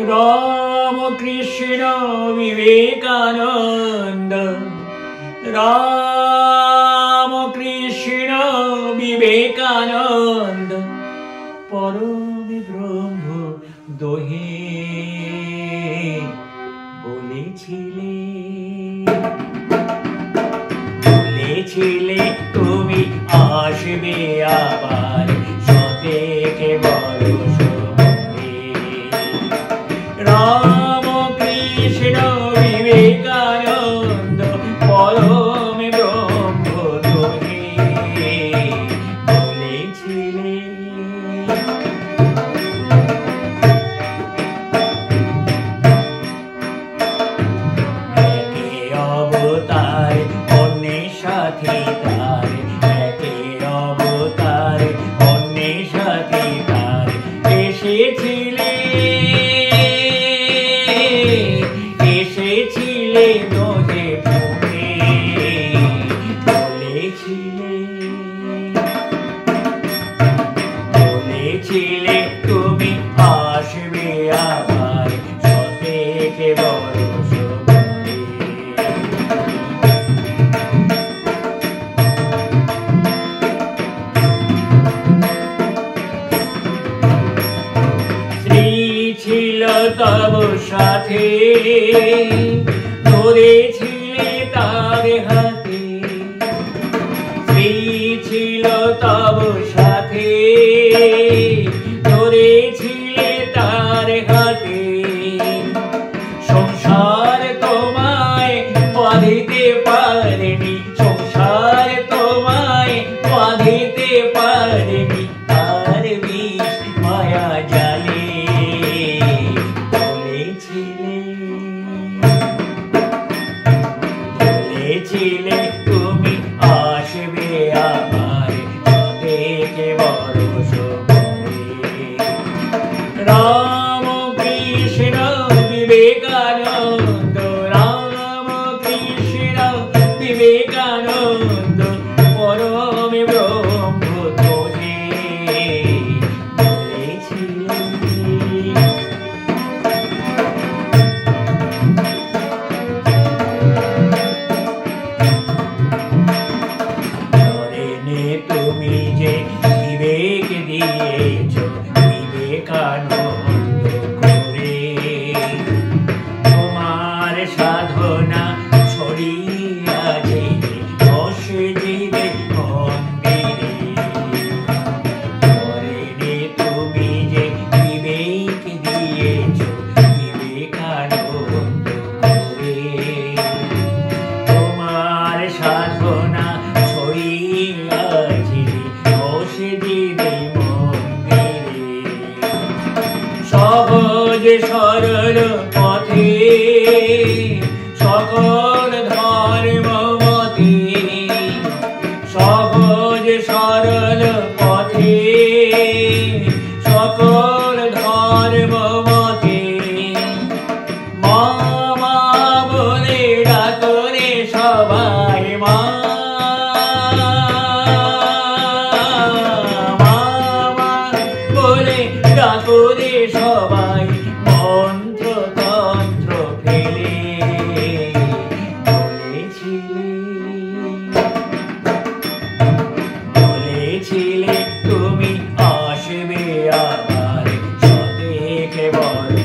राम कृष्ण विवेकानंद, राम कृष्ण विवेकानंद, परम ब्रह्म दोहे বলেছিলে তুমি আসবে আবার সতেকে বরষ পরে। রাম কৃষ্ণ বিবেকানন্দ পরম ব্রহ্ম তোহে বলেছিলে। একে অবতার অন্যের সাথে তার, একে অবতার অন্যের সাথে তার, এসেছিলে এসেছিলে দোহে ফুটে বলেছিলে বলেছিলে তুমি আসবে আবার সতেকে বরষ পরে। শ্রী ছিল তব সাথে, ধরেছিলে তার হাতে, শ্রী ছিল তব সাথে, ধরেছিলে তার হাতে। সংসার তোমায় বাঁধিতে পারেনি, সংসার তোমায় বাঁধিতে পারেনি, তার বিষ মায়া জালে বলেছিলে তুমি আসবে আবার সতেকে বরষ পরে। রাম কৃষ্ণ বিবেকানন্দ, রাম কৃষ্ণ বিবেকানন্দ, পরম ব্রহ্ম তোহে বলেছিলে। তুমি যে বিবেক দিয়েছ বিবেকানন্দ করে, তোমার সাধনা ছড়িয়াছে মসজিদে মন্দিরে। তুমি যে বিবেক দিয়েছ বিবেকানন্দ করে, তোমার সাধনা ছড়িয়াছে মসজিদে মন্দিরে। সহজ সরল পথে সকল ধর্ম মতে, সহজ সরল পথে সকল ধর্ম মতে। মা মা বলে ডাকরে সবাই, মা বলে ডাকরে সবাই, মন্ত্র তন্ত্র ফেলে বলেছিলে তুমি আসবে আবার সতেকে বরষ